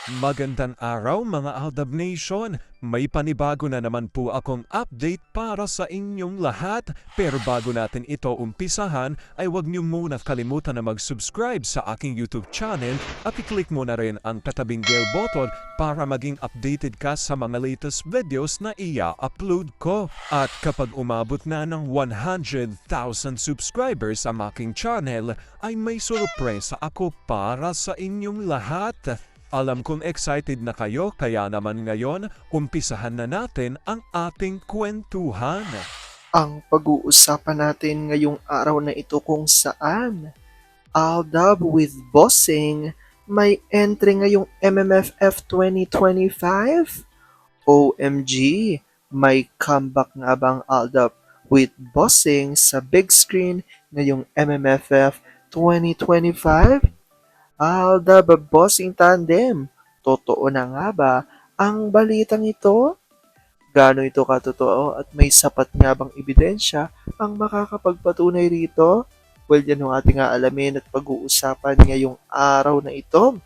Magandang araw mga Aldab Nation! May panibago na naman po akong update para sa inyong lahat. Pero bago natin ito umpisahan, ay huwag niyo muna kalimutan na mag-subscribe sa aking YouTube channel at i-click mo na rin ang katabing bell button para maging updated ka sa mga latest videos na ia-upload ko. At kapag umabot na ng 100,000 subscribers ang aking channel, ay may sorpresa ako para sa inyong lahat. Alam kong excited na kayo kaya naman ngayon, umpisahan na natin ang ating kwentuhan. Ang pag-uusapan natin ngayong araw na ito kung saan Aldab with Bossing may entry ngayong MMFF 2025? OMG, may comeback nga bang Aldab with Bossing sa big screen ngayong MMFF 2025? Aldab Bossing Tandem, totoo na nga ba ang balitang ito? Gaano ito katotoo at may sapat nga bang ebidensya ang makakapagpatunay rito? Well, yan ang ating aalamin at pag-uusapan ngayong araw na ito.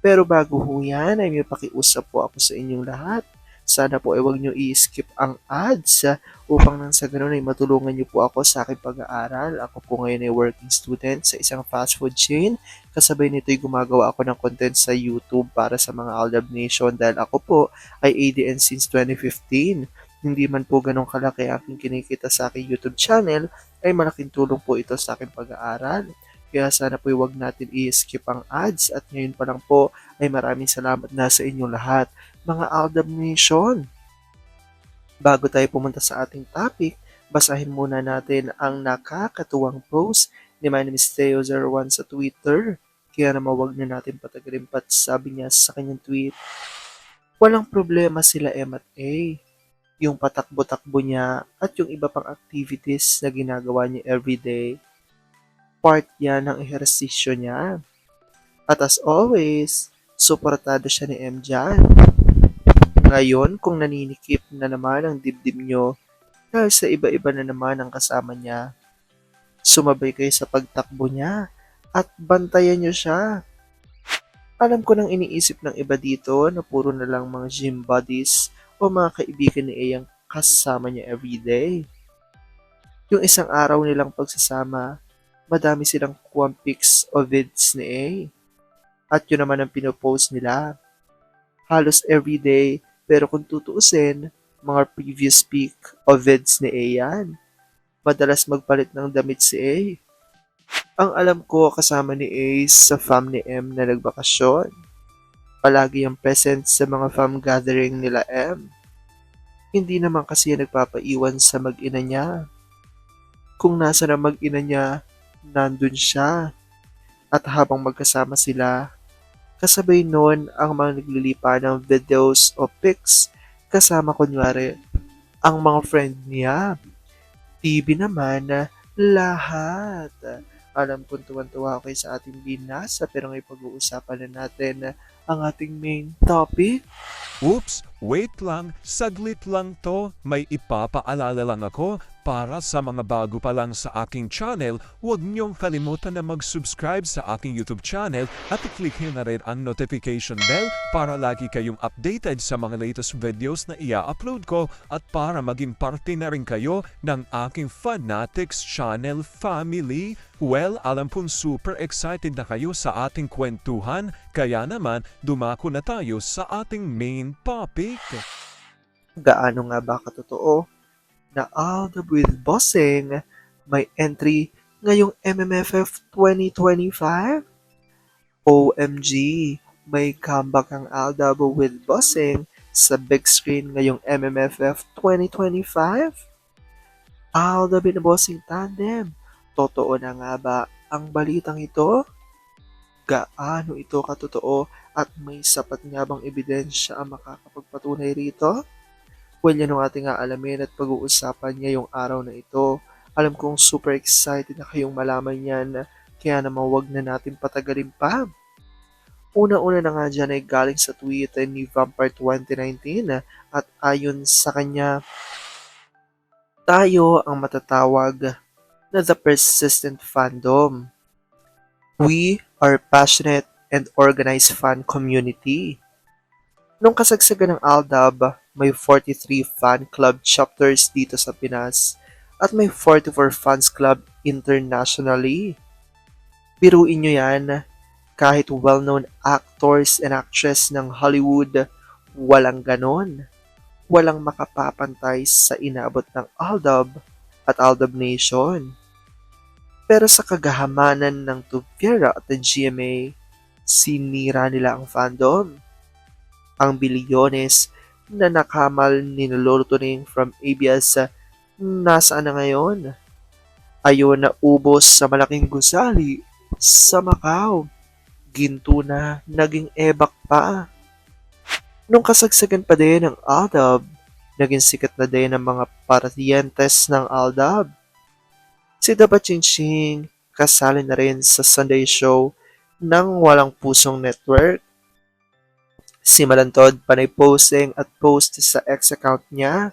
Pero bago ho yan, ay may pakiusap po ako sa inyong lahat. Sana po ay huwag nyo i-skip ang ads upang nang sa ganun ay matulungan nyo po ako sa aking pag-aaral. Ako po ngayon ay working student sa isang fast food chain. Kasabay nito ay gumagawa ako ng content sa YouTube para sa mga Aldab Nation dahil ako po ay ADN since 2015. Hindi man po ganun kalaki aking kinikita sa aking YouTube channel, ay malaking tulong po ito sa aking pag-aaral. Kaya sana po huwag natin i-skip ang ads at ngayon pa lang po ay maraming salamat na sa inyong lahat, mga Aldab Nation. Bago tayo pumunta sa ating topic, basahin muna natin ang nakakatuwang post ni My name is Theo01 sa Twitter. Kaya naman huwag na natin patagalin pat sabi niya sa kanyang tweet, walang problema sila M at A. Yung patakbo-takbo niya at yung iba pang activities na ginagawa niya everyday, part yan ng ehersisyo niya. At as always, suportado siya ni M dyan. Ngayon, kung naninikip na naman ang dibdib nyo dahil sa iba-iba na naman ang kasama niya, sumabay kayo sa pagtakbo niya at bantayan nyo siya. Alam ko nang iniisip ng iba dito na puro na lang mga gym buddies o mga kaibigan ni A ang kasama niya everyday. Yung isang araw nilang pagsasama, madami silang kuwang pics o vids ni A. At yun naman ang pinopost nila. Halos everyday, pero kung tutuusin, mga previous pic o vids ni A yan. Madalas magpalit ng damit si A. Ang alam ko kasama ni A sa fam ni M na nagbakasyon. Palagi ang present sa mga fam gathering nila M. Hindi naman kasi nagpapaiwan sa mag-ina niya. Kung nasa na mag-ina niya, nandun siya. At habang magkasama sila, kasabay nun ang mga naglilipa ng videos o pics kasama kunwari ang mga friend niya. TV naman, lahat. Alam kong tuwan-tuwa ako sa ating binasa pero ngayon pag-uusapan na natin ang ating main topic. Oops, wait lang, saglit lang to. May ipapaalala lang ako. Para sa mga bago pa lang sa aking channel, huwag niyong kalimutan na mag-subscribe sa aking YouTube channel at i-click nyo na rin ang notification bell para lagi kayong updated sa mga latest videos na ia-upload ko at para maging parte na rin kayo ng aking Fanatics channel family. Well, alam kong super excited na kayo sa ating kwentuhan, kaya naman dumako na tayo sa ating main topic. Gaano nga ba katotoo na Aldab with Bossing may entry ngayong MMFF 2025? OMG, may comeback ang Aldab with Bossing sa big screen ngayong MMFF 2025? Aldab with Bossing Tandem, totoo na nga ba ang balitang ito? Gaano ito katotoo at may sapat nga bang ebidensya ang makakapagpatunay rito? Well, yan ang ating aalamin at pag-uusapan ngayong araw na ito. Alam kong super excited na kayong malaman yan, kaya naman wag na natin patagalin pa. Una-una na nga dyan ay galing sa tweet ni Vampire 2019 at ayon sa kanya, tayo ang matatawag na the persistent fandom. We are passionate and organized fan community. Nung kasagsagan ng Aldab, may 43 fan club chapters dito sa Pinas at may 44 fans club internationally. Biruin nyo yan, kahit well-known actors and actress ng Hollywood, walang ganon. Walang makapapantay sa inabot ng Aldab at Aldab Nation. Pero sa kagahamanan ng Tuviera at ng GMA, sinira nila ang fandom. Ang bilyones na nakamal ni Lolo Tuning from ABS nasaan na ngayon? Ayun na ubos sa malaking gusali sa Macau. Ginto na, naging ebak pa. Nung kasagsagan pa din ng Aldab, naging sikat na din ang mga paryentes ng Aldab. Si Daba Chingching kasali na rin sa Sunday show ng Walang Pusong Network. Si Malantod panay posting at post sa ex account niya.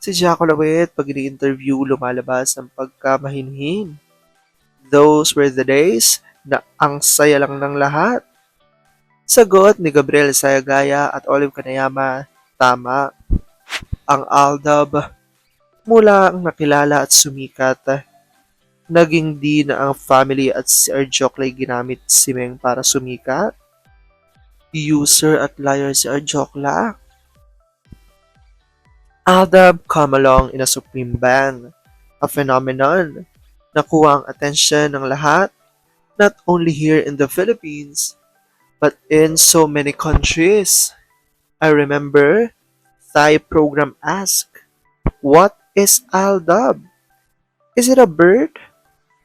Si Jaco Lawit pag ini-interview lumalabas ang pagkamahinhin. Those were the days na ang saya lang ng lahat. Sagot ni Gabriel Sayagaya at Olive Kanayama, tama. Ang Aldab, mula ang nakilala at sumikat, naging di na ang family at si Arjoklay ginamit si Meng para sumikat. User at liar si Arjokla. Aldab come along in a supreme band, a phenomenon. Nakuha ang atensyon ng lahat, not only here in the Philippines, but in so many countries. I remember Thai program asked, what is Aldab? Is it a bird?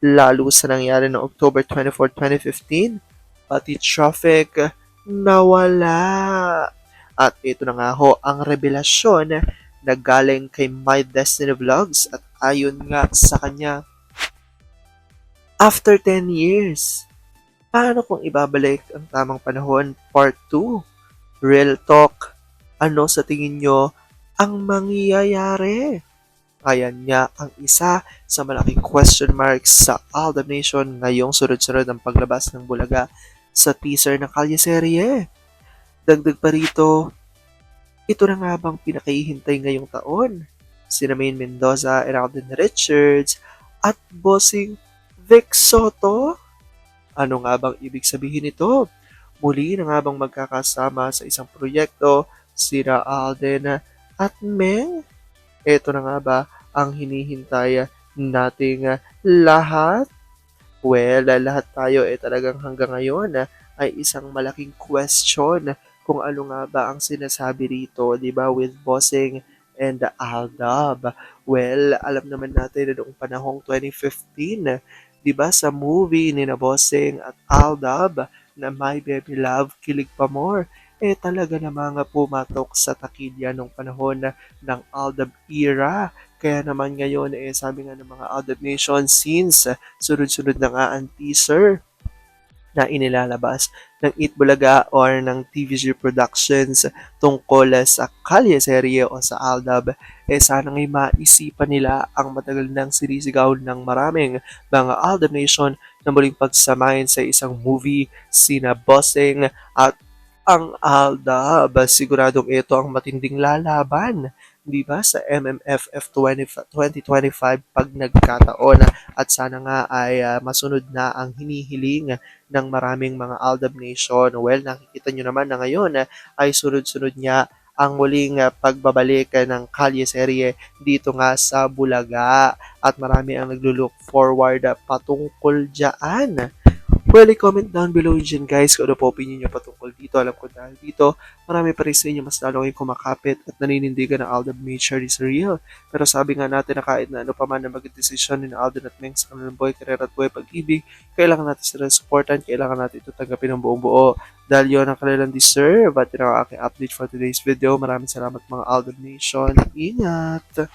Lalo sa nangyari noong October 24, 2015, pati traffic nawala. At ito na nga ho ang revelasyon na galing kay My Destiny Vlogs at ayon nga sa kanya, after 10 years, paano kung ibabalik ang tamang panahon part 2? Real talk, ano sa tingin nyo ang mangyayari? Ayan nga ang isa sa malaking question marks sa Aldab Nation ngayong sunod-sunod ang paglabas ng Bulaga sa teaser ng kalyeserye. Dagdag pa rito, ito na nga bang pinakahihintay ngayong taon? Sina Maine Mendoza and Alden Richards at Bossing Vic Soto? Ano nga bang ibig sabihin nito? Muli na nga bang magkakasama sa isang proyekto sina Alden at Meng? Ito na nga ba ang hinihintay nating lahat? Well, lahat tayo talagang hanggang ngayon ay isang malaking question kung ano nga ba ang sinasabi rito, di ba, with Bossing and Aldab. Well, alam naman natin na noong panahong 2015, di ba, sa movie ni na Bossing at Aldab na My Baby Love, Kilig Pa More, talaga namang pumatok sa takilya nung panahon ng Aldab era. Kaya naman ngayon, sabi nga ng mga Aldab Nation, since sunod-sunod na nga ang teaser na inilalabas ng Eat Bulaga or ng TVG Productions tungkol sa kalyeserye o sa Aldab, sana ngay maisipan nila ang matagal nang sinisigaw ng maraming mga Aldab Nation na muling pagsamahin sa isang movie sina Bossing at ang Aldab. Siguradong ito ang matinding lalaban, di ba, sa MMFF 2025 pag nagkataon at sana nga ay masunod na ang hinihiling ng maraming mga Aldab Nation. Well, nakikita nyo naman na ngayon ay sunod-sunod niya ang muling pagbabalik ng kalyeserye dito nga sa Bulaga at marami ang naglulook forward patungkol dyan. Well, comment down below dyan guys kung ano po opinion nyo patungkol dito. Alam ko dahil dito, marami pa rin sa inyo mas lalo kayong kumakapit at naninindigan na Aldab nature is real. Pero sabi nga natin na kahit na ano pa man na maging desisyon ni Alden at Meng sa kanilang buhay, karera at buhay pag-ibig, kailangan natin sila supportan, kailangan natin ito tanggapin ng buong buo. Dahil yun ang kanilang deserve. At yun ang aking update for today's video. Maraming salamat mga Aldab Nation. Ingat!